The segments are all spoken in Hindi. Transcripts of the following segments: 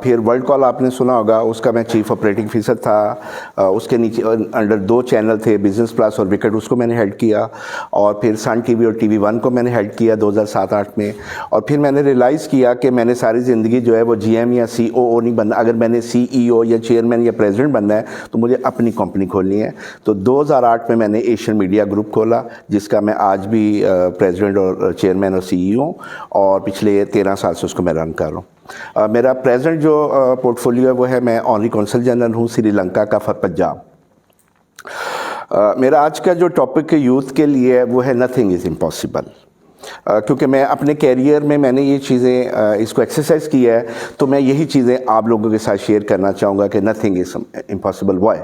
फिर वर्ल्ड कॉल आपने सुना होगा, उसका मैं चीफ ऑपरेटिंग ऑफिसर था। उसके नीचे अंडर 2 चैनल थे, बिजनेस प्लस और विकेट, उसको मैंने हेड किया। और फिर सन टीवी और टीवी 1 को मैंने हेड किया 2007-8 में। और फिर मैंने रियलाइज़ किया कि मैंने सारी ज़िंदगी जो है वो जीएम या सीओओ नहीं बनना। अगर मैंने सीईओ या चेयरमैन या प्रेसिडेंट बनना है तो मुझे अपनी कंपनी खोलनी है। तो 2008 में मैंने एशियन मीडिया ग्रुप खोला, जिसका मैं आज भी प्रेसिडेंट और चेयरमैन और सीईओ, और पिछले 13 साल से उसको मैं रन कर रहा हूँ। मेरा प्रेजेंट जो पोर्टफोलियो है वो है, मैं ऑनरी कौंसल जनरल हूँ श्रीलंका का फॉर पंजाब। मेरा आज का जो टॉपिक यूथ के लिए है वो है नथिंग इज़ इम्पॉसिबल। क्योंकि मैं अपने कैरियर में मैंने ये चीज़ें इसको एक्सरसाइज किया है, तो मैं यही चीज़ें आप लोगों के साथ शेयर करना चाहूँगा कि nothing is impossible why.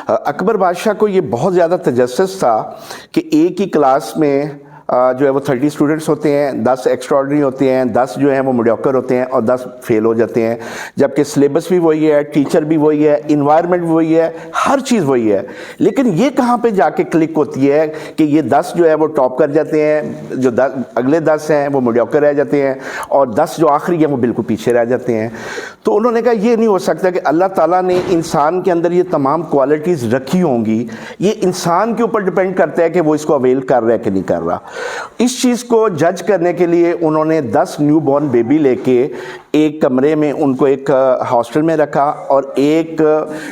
Akbar बादशाह को ये बहुत ज़्यादा तजस्सुस था कि एक ही क्लास में जो है वो 30 स्टूडेंट्स होते हैं, 10 एक्स्ट्राऑर्डिनरी होते हैं, 10 जो हैं वो मीडियोकर होते हैं और 10 फेल हो जाते हैं। जबकि सिलेबस भी वही है, टीचर भी वही है, इन्वायरमेंट भी वही है, हर चीज़ वही है। लेकिन ये कहाँ पे जाके क्लिक होती है कि ये 10 जो है वो टॉप कर जाते हैं, जो अगले 10 हैं वो मीडियोकर रह जाते हैं, और 10 जो आखिरी हैं वो बिल्कुल पीछे रह जाते हैं। तो उन्होंने कहा ये नहीं हो सकता कि अल्लाह ताला ने इंसान के अंदर ये तमाम क्वालिटीज़ रखी होंगी, ये इंसान के ऊपर डिपेंड करता है कि वो इसको अवेल कर रहा है कि नहीं कर रहा। इस चीज़ को जज करने के लिए उन्होंने 10 न्यू बॉर्न बेबी लेके एक कमरे में उनको एक हॉस्टल में रखा, और एक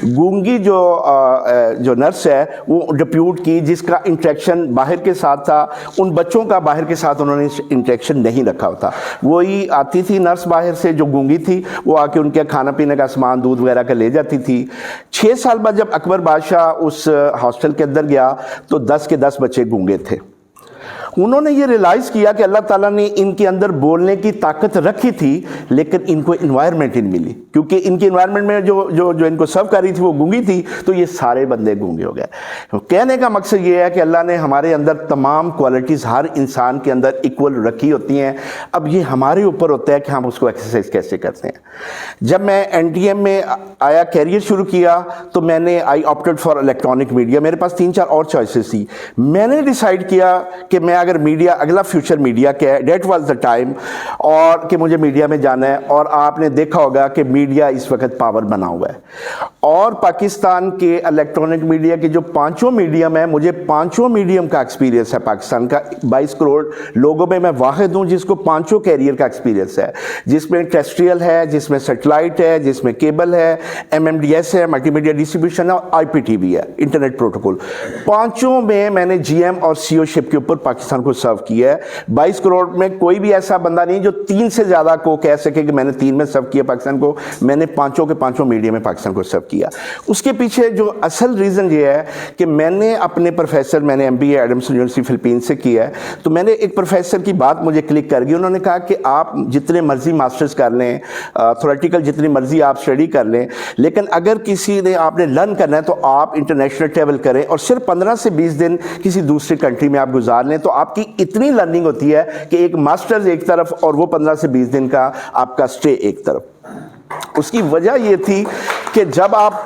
गूंगी जो नर्स है वो डिप्यूट की, जिसका इंटरेक्शन बाहर के साथ था। उन बच्चों का बाहर के साथ उन्होंने इंटरेक्शन नहीं रखा होता। वही आती थी नर्स बाहर से जो गूंगी थी, वो आके उनके खाना पीने का सामान दूध वगैरह का ले जाती थी। 6 साल बाद जब अकबर बादशाह उस हॉस्टल के अंदर गया तो 10 के 10 बच्चे गूंगे थे। उन्होंने ये रियलाइज़ किया कि अल्लाह ताला ने इनके अंदर बोलने की ताकत रखी थी, लेकिन इनको इन्वायरमेंट ही नहीं मिली, क्योंकि इनके इन्वायरमेंट में जो इनको सर्व कर रही थी वो गूंगी थी, तो ये सारे बंदे गूंगे हो गए। कहने का मकसद ये है कि अल्लाह ने हमारे अंदर तमाम क्वालिटीज़ हर इंसान के अंदर इक्वल रखी होती हैं। अब ये हमारे ऊपर होता है कि हम उसको एक्सरसाइज कैसे करते हैं। जब मैं एनटीएम में आया, कैरियर शुरू किया, तो मैंने I opted for electronic media. मेरे पास 3-4 और चॉइसेस थी। मैंने डिसाइड किया कि मैं अगर मीडिया, अगला फ्यूचर मीडिया क्या है, डेट वाज द टाइम, और कि मुझे मीडिया में जाना है। और आपने देखा होगा कि मीडिया इस वक्त पावर बना हुआ है, और पाकिस्तान के इलेक्ट्रॉनिक मीडिया के जो 5 मीडियम है, मुझे 5 मीडियम का एक्सपीरियंस है। पाकिस्तान का 22 करोड़ लोगों में मैं वाहिद हूँ जिसको 5 कैरियर का एक्सपीरियंस है, जिसमें टेरेस्ट्रियल है, जिसमें सैटेलाइट है, जिसमें केबल है, MMDS है, मल्टीमीडिया डिस्ट्रीब्यूशन है, और IPTV है, इंटरनेट प्रोटोकॉल। 5 में मैंने GM और CEOशिप के ऊपर पाकिस्तान को सर्व किया है। 22 करोड़ में कोई भी ऐसा बंदा नहीं जो 3 से ज्यादा को कह सके कि मैंने 3 में सर्व किया पाकिस्तान को। मैंने 5 के 5 मीडिया में पाकिस्तान को सर्व किया। उसके पीछे जो असल रीजन ये है कि मैंने अपने प्रोफेसर, मैंने MBA एडम्सन यूनिवर्सिटी फिलीपीन से किया है, तो मैंने एक प्रोफेसर की बात मुझे क्लिक कर गई। उन्होंने कहा कि आप जितने मर्जी मास्टर्स कर लें, थ्योरेटिकल जितनी मर्जी आप स्टडी कर लें, लेकिन अगर किसी ने आपने लर्न करना है तो आप इंटरनेशनल ट्रेवल करें और सिर्फ 15 से 20 दिन किसी दूसरी कंट्री में आप गुजार लें, तो आपकी इतनी लर्निंग होती है कि एक मास्टर्स एक तरफ और वो 15 से 20 दिन का आपका स्टे एक तरफ। उसकी वजह ये थी कि जब आप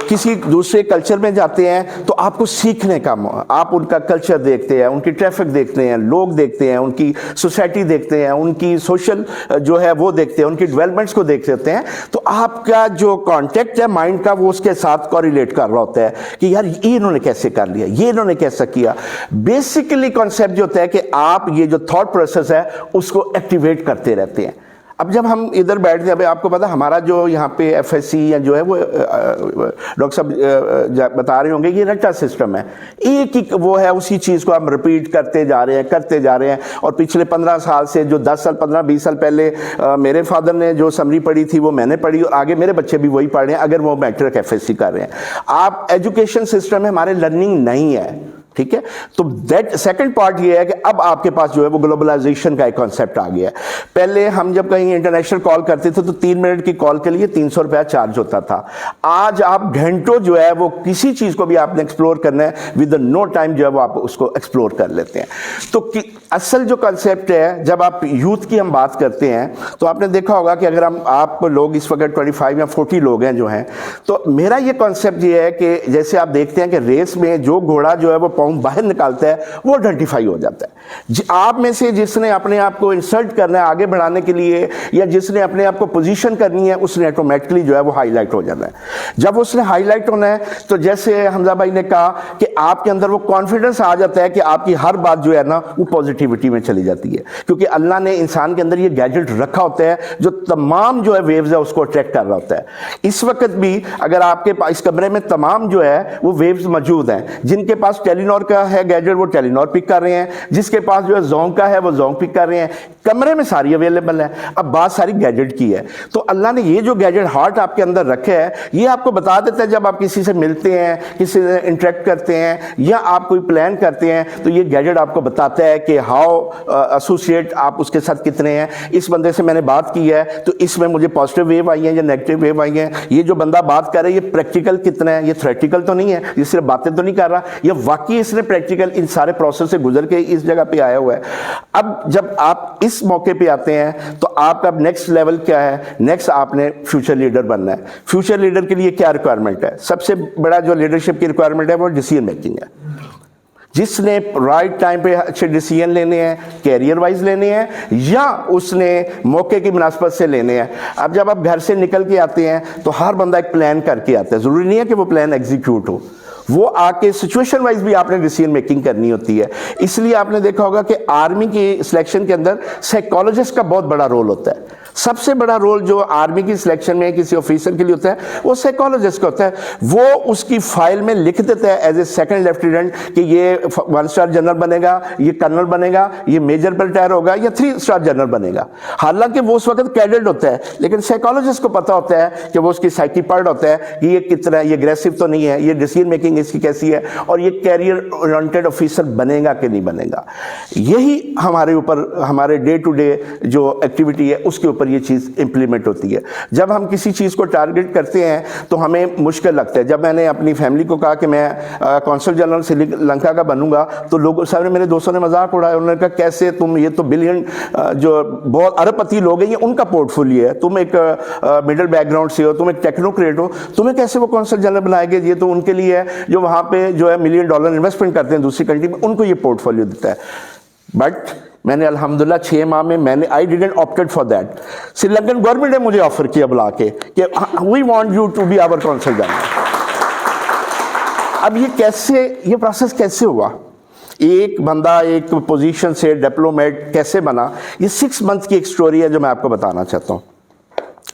किसी दूसरे कल्चर में जाते हैं तो आपको सीखने का, आप उनका कल्चर देखते हैं, उनकी ट्रैफिक देखते हैं, लोग देखते हैं, उनकी सोसाइटी देखते हैं, उनकी सोशल जो है वो देखते हैं, उनकी डेवलपमेंट्स को देख लेते हैं, तो आपका जो कॉन्टेक्ट है माइंड का वो उसके साथ कोरिलेट कर रहा होता है कि यार ये इन्होंने कैसे कर लिया, ये इन्होंने कैसा किया। बेसिकली कॉन्सेप्ट जो होता है कि आप ये जो थॉट प्रोसेस है उसको एक्टिवेट करते रहते हैं। अब जब हम इधर बैठते हैं, अभी आपको पता हमारा जो यहाँ पे FSC या जो है वो डॉक्टर साहब बता रहे होंगे, ये रट्टा सिस्टम है। एक ही वो है, उसी चीज़ को हम रिपीट करते जा रहे हैं। और पिछले 15 साल से जो 10 साल 15-20 साल पहले मेरे फादर ने जो समरी पढ़ी थी वो मैंने पढ़ी, और आगे मेरे बच्चे भी वही पढ़ रहे हैं अगर वो मैट्रिक FSC कर रहे हैं। आप एजुकेशन सिस्टम में हमारे लर्निंग नहीं है, ठीक है। तो दैट सेकंड पार्ट ये है कि अब आपके पास जो है वो ग्लोबलाइजेशन का एक कॉन्सेप्ट आ गया है। पहले हम जब कहीं इंटरनेशनल कॉल करते थे तो 3 मिनट की कॉल के लिए 300 रुपया चार्ज होता था। आज आप घंटों जो है वो किसी चीज को भी आपने एक्सप्लोर करना है, विद नो टाइम जो है वो आप उसको एक्सप्लोर कर लेते हैं। तो असल जो कॉन्सेप्ट है, जब आप यूथ की हम बात करते हैं तो आपने देखा होगा कि अगर आप लोग इस वक्त 25 या 40 लोग हैं जो हैं, तो मेरा ये कॉन्सेप्ट ये है कि जैसे आप देखते हैं कि रेस में जो घोड़ा जो है वो पाउंड बाहर निकालता है वो आइडेंटिफाई हो जाता है। आप में से जिसने अपने आप को इंसर्ट करना है आगे बढ़ाने के लिए या जिसने अपने आप को पोजीशन करनी है उसने ऑटोमेटिकली जो है वो हाईलाइट हो जाना है। जब उसने हाईलाइट होना है तो जैसे हमजा भाई ने कहा कि आपके अंदर वो कॉन्फिडेंस आ जाता है कि आपकी हर बात जो है ना वो पॉजिटिविटी में चली जाती है, क्योंकि अल्लाह ने इंसान के अंदर ये गैजेट रखा होता है जो तमाम जो है वेव्स है उसको अट्रैक्ट कर रहा होता है। इस वक्त भी अगर आपके पास इस कमरे में तमाम जो है वो वेव्स मौजूद हैं, जिनके पास टेलीनॉर का है गैजेट वो टेलीनॉर पिक कर रहे हैं, जिसके पास जो है जोंग का है वो जोंग पिक कर रहे हैं, कमरे में सारी अवेलेबल है। अब बात सारी गैजेट की है, तो अल्लाह ने ये जो गैजेट हार्ट आपके अंदर रखे है ये आपको बता देता है जब आप किसी से मिलते हैं, किसी से इंटरेक्ट करते हैं या आप कोई प्लान करते हैं तो ये गैजेट आपको बताता है कि हाउ एसोसिएट आप उसके साथ कितने हैं। इस बंदे से मैंने बात की है तो इसमें मुझे पॉजिटिव वेव आई है या नेगेटिव वेव आई है, ये जो बंदा बात कर रहा है ये प्रैक्टिकल कितना है, ये थ्योरेटिकल तो नहीं है, ये सिर्फ बातें तो नहीं कर रहा, ये वाकई इसने प्रैक्टिकल इन सारे प्रोसेस से गुजर के इस जगह पे आया हुआ है। अब जब आप इस मौके पे आते हैं तो आपका नेक्स्ट लेवल क्या है, नेक्स्ट आपने फ्यूचर लीडर बनना है। फ्यूचर लीडर के लिए क्या रिक्वायरमेंट है, सबसे बड़ा जो लीडरशिप की रिक्वायरमेंट है वो डिसीजन मेकिंग है। जिसने राइट टाइम पे अच्छे डिसीजन लेने हैं, कैरियर वाइज लेने हैं या उसने मौके की मुनासबत से लेने हैं। अब जब आप घर से निकल के आते हैं तो हर बंदा एक प्लान करके आता है, जरूरी नहीं है कि वो प्लान एग्जीक्यूट हो, वो आके सिचुएशन वाइज भी आपने डिसीजन मेकिंग करनी होती है। इसलिए आपने देखा होगा कि आर्मी की सिलेक्शन के अंदर साइकोलॉजिस्ट का बहुत बड़ा रोल होता है। सबसे बड़ा रोल जो आर्मी की सिलेक्शन में किसी ऑफिसर के लिए होता है वो साइकोलॉजिस्ट का होता है। वो उसकी फाइल में लिख देता है एज ए सेकंड लेफ्टिनेंट कि ये 1 स्टार जनरल बनेगा, ये कर्नल बनेगा, ये मेजर पर रिटायर होगा या 3 स्टार जनरल बनेगा। हालांकि वो उस वक्त कैडेट होता है, लेकिन साइकोलॉजिस्ट को पता होता है कि वो उसकी साइकी पार्ट होता है कि ये कितना है, ये एग्रेसिव तो नहीं है, ये डिसीजन मेकिंग इसकी कैसी है और ये कैरियर ओरिएंटेड ऑफिसर बनेगा कि नहीं बनेगा। यही हमारे ऊपर, हमारे डे टू डे जो एक्टिविटी है उसके ऊपर ये चीज इंप्लीमेंट होती है। जब हम किसी चीज को टारगेट करते हैं तो हमें मुश्किल लगता है। जब मैंने अपनी फैमिली को कहा कि मैं कौंसल जनरल श्रीलंका का बनूंगा तो लोगों सामने मेरे दोस्तों ने मजाक उड़ाया। उन्होंने कहा कैसे तुम, ये तो बिलियन जो बहुत अरबपति लोग हैं ये उनका पोर्टफोलियो है, तुम एक मिडिल बैकग्राउंड से हो, तुम एक टेक्नोक्रेट हो, तुम्हें कैसे वो कौंसल जनरल बनाएंगे, ये तो उनके लिए है जो वहां पे जो है $1 मिलियन इन्वेस्टमेंट करते हैं दूसरी कंट्री में, उनको ये पोर्टफोलियो देता है। बट मैंने अल्हम्दुलिल्लाह 6 माह में मैंने I didn't opted for that. Sri Lankan government ने मुझे ऑफर किया बुला के कि we want you to be our consul general. अब ये कैसे, ये प्रोसेस कैसे हुआ, एक बंदा एक पोजीशन से डिप्लोमेट कैसे बना, ये 6 मंथ की एक स्टोरी है जो मैं आपको बताना चाहता हूँ।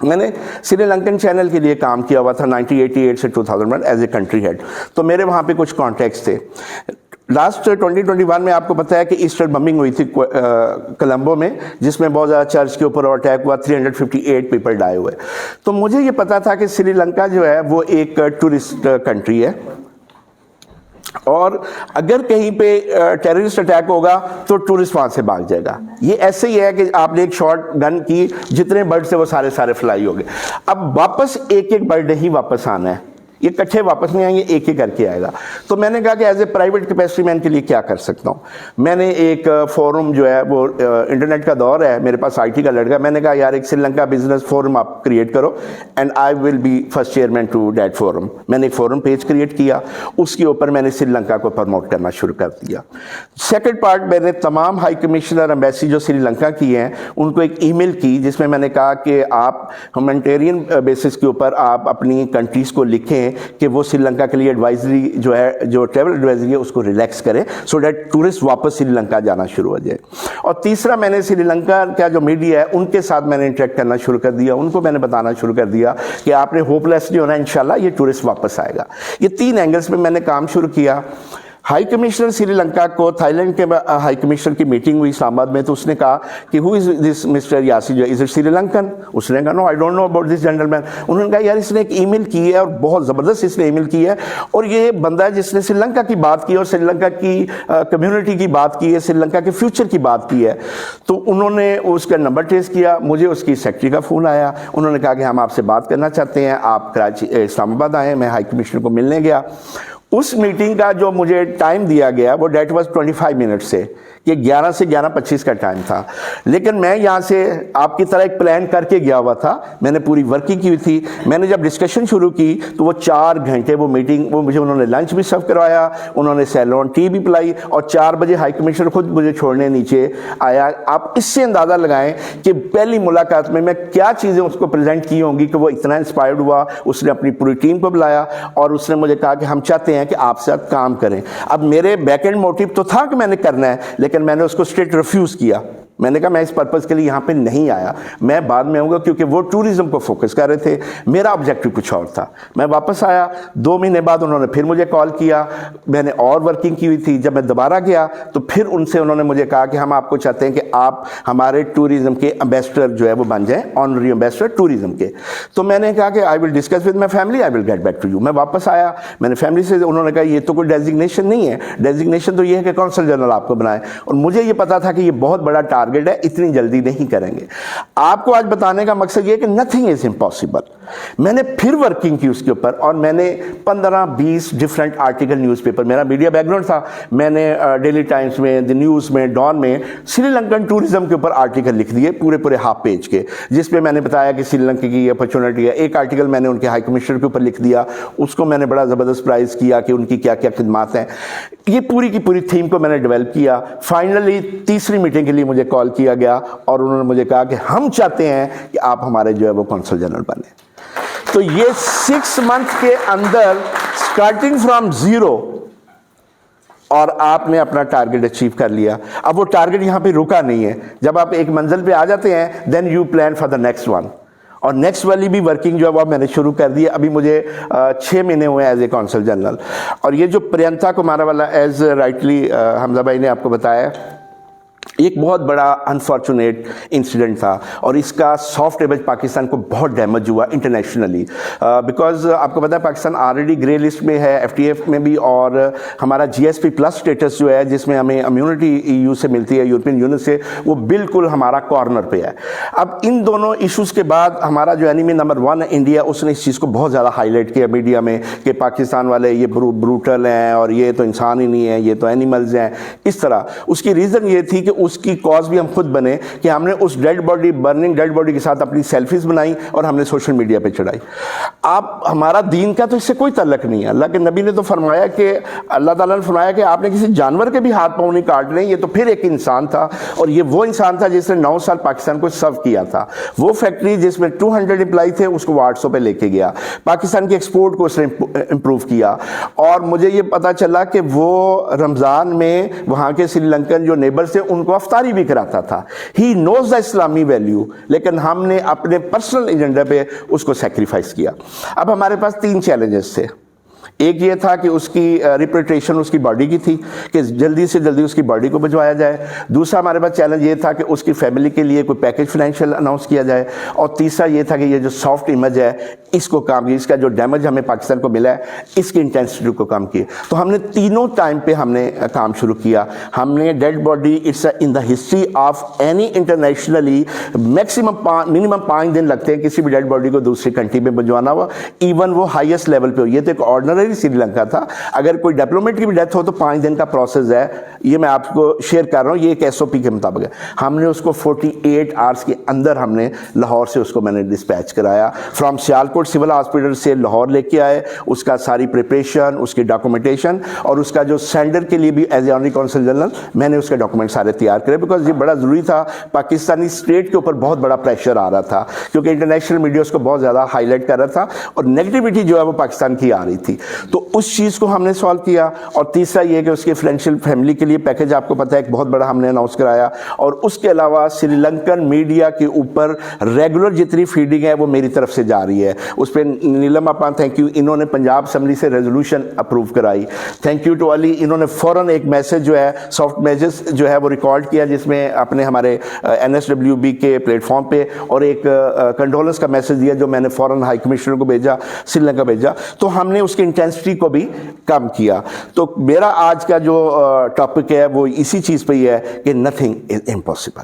मैंने श्रीलंकन चैनल के लिए काम किया हुआ था 1988 से 2001 एज ए कंट्री हेड, तो मेरे वहाँ पे कुछ कॉन्टैक्ट्स थे। लास्ट 2021 में आपको पता है कि ईस्टर बमिंग हुई थी कोलंबो में, जिसमें बहुत ज़्यादा चर्च के ऊपर अटैक हुआ, 358 पीपल डाई हुए। तो मुझे ये पता था कि श्रीलंका जो है वो एक टूरिस्ट कंट्री है और अगर कहीं पे टेररिस्ट अटैक होगा तो टूरिस्ट वहां से भाग जाएगा। ये ऐसे ही है कि आपने एक शॉट गन की, जितने बर्ड से वो सारे फ्लाई हो गए। अब वापस एक एक बर्ड ही वापस आना है, ये इकट्ठे वापस नहीं आएंगे, एक एक करके आएगा। तो मैंने कहा कि as a private capacity man के लिए क्या कर सकता हूँ। मैंने एक फोरम जो है वो इंटरनेट का दौर है, मेरे पास IT का लड़का, मैंने कहा यार एक श्रीलंका बिजनेस फोरम आप क्रिएट करो and I will be first chairman to that forum. मैंने एक फोरम पेज क्रिएट किया, उसके ऊपर मैंने श्रीलंका को प्रमोट करना शुरू कर दिया। सेकेंड पार्ट, मैंने तमाम हाई कमिश्नर एम्बेसी जो श्रीलंका की हैं उनको एक ईमेल की जिसमें मैंने कहा कि आप ह्यूमैनिटेरियन बेसिस के ऊपर आप अपनी कंट्रीज़ को लिखें कि वो श्रीलंका के लिए एडवाइजरी जो है, जो ट्रैवल एडवाइजरी है उसको रिलैक्स करें सो दैट टूरिस्ट वापस श्रीलंका जाना शुरू हो जाए। और तीसरा, मैंने श्रीलंका का जो मीडिया है उनके साथ मैंने इंटरेक्ट करना शुरू कर दिया, उनको मैंने बताना शुरू कर दिया कि आपने होपलेस नहीं होना, इंशाल्लाह ये टूरिस्ट वापस आएगा। ये 3 एंगल्स में मैंने काम शुरू किया। हाई कमिश्नर श्रीलंका को, थाईलैंड के हाई कमिश्नर की मीटिंग हुई इस्लामाबाद में, तो उसने कहा कि who is this mister Yasir, is it Sri Lankan? उसने कहा no I don't know about this gentleman. उन्होंने कहा यार इसने एक ईमेल की है और बहुत ज़बरदस्त इसने ईमेल की है और ये बंदा है जिसने श्रीलंका की बात की और श्रीलंका की कम्युनिटी की बात की है, श्रीलंका के फ्यूचर की बात की है। तो उन्होंने उसका नंबर ट्रेस किया, मुझे उसकी सेक्रेटरी का फ़ोन आया, उन्होंने कहा कि हम आपसे बात करना चाहते हैं, आप कराची इस्लामाबाद आए। मैं हाई कमिश्नर को मिलने गया। उस मीटिंग का जो मुझे टाइम दिया गया वो डेट वाज 25 मिनट से कि 11 से 11:25 का टाइम था, लेकिन मैं यहाँ से आपकी तरह एक प्लान करके गया हुआ था। मैंने पूरी वर्किंग की हुई थी। मैंने जब डिस्कशन शुरू की तो वो 4 घंटे वो मीटिंग, वो मुझे उन्होंने लंच भी सर्व करवाया, उन्होंने सैलोन टी भी पिलाई, और 4 बजे हाई कमिश्नर खुद मुझे छोड़ने नीचे आया। आप इससे अंदाज़ा लगाएं कि पहली मुलाकात में मैं क्या चीज़ें उसको प्रेजेंट की होंगी कि वो इतना इंस्पायर्ड हुआ। उसने अपनी पूरी टीम को बुलाया और उसने मुझे कहा कि हम चाहते हैं कि आपसे साथ काम करें। अब मेरे बैक एंड मोटिव तो था कि मैंने करना है, लेकिन मैंने उसको स्ट्रेट रिफ्यूज़ किया। मैंने कहा मैं इस पर्पज़ के लिए यहाँ पे नहीं आया, मैं बाद में आऊँगा, क्योंकि वो टूरिज़्म को फोकस कर रहे थे, मेरा ऑब्जेक्टिव कुछ और था। मैं वापस आया, 2 महीने बाद उन्होंने फिर मुझे कॉल किया, मैंने और वर्किंग की हुई थी। जब मैं दोबारा गया तो फिर उनसे उन्होंने मुझे कहा कि हम आपको चाहते हैं कि आप हमारे टूरिज़्म के एम्बेसडर जो है वो बन जाएँ, ऑनरी एम्बेसडर टूरिज़्म के। तो मैंने कहा कि I will discuss with my family, I will get back to you. मैं वापस आया, मैंने फैमिली से, उन्होंने कहा ये तो कोई डेजिग्नेशन नहीं है, डेजिग्नेशन तो ये है कि कौंसल जनरल आपको बनाए। और मुझे ये पता था कि ये बहुत बड़ा टारगेट है, इतनी जल्दी नहीं करेंगे। आपको आज बताने का मकसद ये है कि नथिंग इज इम्पॉसिबल। मैंने फिर वर्किंग की उसके ऊपर, और मैंने 15-20 डिफरेंट आर्टिकल न्यूज़पेपर, मेरा मीडिया बैकग्राउंड था, मैंने डेली टाइम्स में, द न्यूज़ में, डॉन में श्रीलंकन टूरिज्म के ऊपर आर्टिकल लिख दिए, पूरे हाफ पेज के, जिसमें मैंने बताया कि श्रीलंका की अपॉर्चुनिटी है। एक आर्टिकल मैंने उनके हाई कमिश्नर के ऊपर लिख दिया, उसको मैंने बड़ा ज़बरदस्त प्राइज किया कि उनकी क्या क्या खिदमात हैं। ये पूरी की पूरी थीम को मैंने डेवलप किया। फाइनली तीसरी मीटिंग के लिए मुझे कॉल किया गया और उन्होंने मुझे कहा कि हम चाहते हैं कि आप हमारे जो है वो कौंसल जनरल बने। तो ये 6 मंथ के अंदर स्टार्टिंग फ्रॉम जीरो, और आपने अपना टारगेट अचीव कर लिया। अब वो टारगेट यहाँ पे रुका नहीं है। जब आप एक मंजिल पे आ जाते हैं, then you plan for the next one, और नेक्स्ट वाली भी वर्किंग जो है वो मैंने शुरू कर दी। अभी मुझे 6 महीने हुए एज ए कौंसल जनरल। और ये जो प्रियंका कुमार वाला, एज राइटली हमजा भाई ने आपको बताया, एक बहुत बड़ा अनफॉर्चुनेट इंसिडेंट था, और इसका सॉफ्ट इमेज पाकिस्तान को बहुत डैमेज हुआ इंटरनेशनली, बिकॉज आपको पता है पाकिस्तान ऑलरेडी ग्रे लिस्ट में है, FTF में भी, और हमारा GSP प्लस स्टेटस जो है जिसमें हमें इम्यूनिटी EU से मिलती है, यूरोपियन यूनियन से, वो बिल्कुल हमारा कॉर्नर पे है। अब इन दोनों इशूज़ के बाद हमारा जो एनिमी नंबर 1 है इंडिया, उसने इस चीज़ को बहुत ज़्यादा हाईलाइट किया मीडिया में कि पाकिस्तान वाले ये ब्रूटल हैं, और ये तो इंसान ही नहीं है, ये तो एनिमल्स हैं, इस तरह। उसकी रीज़न ये थी कि उसकी कॉज भी हम खुद बने कि हमने उस dead body, burning dead body के साथ अपनी सेल्फीज बनाई और हमने सोशल मीडिया पे चढ़ाई। आप, हमारा दीन का तो इससे कोई तल्लक नहीं है। अल्लाह के नबी ने तो फरमाया कि, अल्लाह ताला ने फरमाया कि आपने किसी जानवर के भी हाथ पाँव नहीं काटने, ये तो फिर एक इंसान था, और ये वो इंसान था जिसने 9 साल पाकिस्तान को सर्व किया था। वो फैक्ट्री जिसमें 200 एम्प्लॉय थे, उसको 800 पे लेके गया। पाकिस्तान के एक्सपोर्ट को उसने इम्प्रूव किया। और मुझे ये पता चला कि वो रमज़ान में वहाँ के श्रीलंकन जो नेबर्स थे उनको अफ्तारी भी कराता था। ही नोज द इस्लामी वैल्यू, लेकिन हमने अपने पर्सनल एजेंडा पे उसको सेक्रीफाइस किया। अब हमारे पास 3 चैलेंजेस थे। एक ये था कि उसकी रिप्रेटेशन उसकी बॉडी की थी कि जल्दी से जल्दी उसकी बॉडी को भिजवाया जाए। दूसरा हमारे पास चैलेंज ये था कि उसकी फैमिली के लिए कोई पैकेज फाइनेंशियल अनाउंस किया जाए। और तीसरा ये था कि ये जो सॉफ्ट इमेज है इसको काम, इसका जो डैमेज हमें पाकिस्तान को मिला है, इसकी इंटेंसिटी को कम किए। तो हमने तीनों टाइम पे हमने काम शुरू किया। हमने dead body, it's in the history of any internationally maximum minimum 5 दिन लगते हैं किसी भी डेड बॉडी को दूसरी कंट्री में भिजवाना हुआ, इवन वो हाईएस्ट लेवल पे हो। ये तो एक ऑर्डिनरी श्रीलंका था, अगर कोई डिप्लोमेट की भी डेथ हो तो 5 दिन का प्रोसेस है। ये मैं आपको शेयर कर रहा हूँ, ये एक SOP के मुताबिक है। हमने उसको 48 आवर्स के अंदर हमने लाहौर से उसको मैंने डिस्पैच कराया। फ्रॉम सियालकोट सिविल हॉस्पिटल से लाहौर लेके आए, उसका सारी प्रिपरेशन, उसकी डॉक्यूमेंटेशन, और उसका जो सेंडर के लिए भी as a honorary consul general मैंने उसके डॉक्यूमेंट सारे तैयार करे, बिकॉज ये बड़ा ज़रूरी था। पाकिस्तानी स्टेट के ऊपर बहुत बड़ा प्रेशर आ रहा था, क्योंकि इंटरनेशनल मीडिया उसको बहुत ज़्यादा हाईलाइट कर रहा था, और नेगेटिविटी जो है वो पाकिस्तान की आ रही थी। तो उस चीज़ को हमने सॉल्व किया। और तीसरा ये कि उसके फाइनेंशियल फैमिली के लिए पैकेज, आपको पता है, एक बहुत बड़ा हमने अनाउंस कराया। और उसके अलावा श्रीलंकन मीडिया के ऊपर रेगुलर जितनी फीडिंग है वो मेरी तरफ से जा रही है। उस पर नीलम आपा, थैंक यू, इन्होंने पंजाब असम्बली से रेजोल्यूशन अप्रूव कराई। थैंक यू टू अली, इन्होंने फ़ौरन एक मैसेज जो है, सॉफ्ट मैसेज जो है वो रिकॉर्ड किया, जिसमें अपने हमारे NSWB के प्लेटफॉर्म पे, और एक कंडोलेंस का मैसेज दिया जो मैंने फ़ौरन हाई कमिश्नर को भेजा, श्रीलंका भेजा। तो हमने उसकी इंटेंसिटी को भी कम किया। तो मेरा आज का जो टॉपिक है वो इसी चीज़ पे ही है कि नथिंग इज इम्पॉसिबल।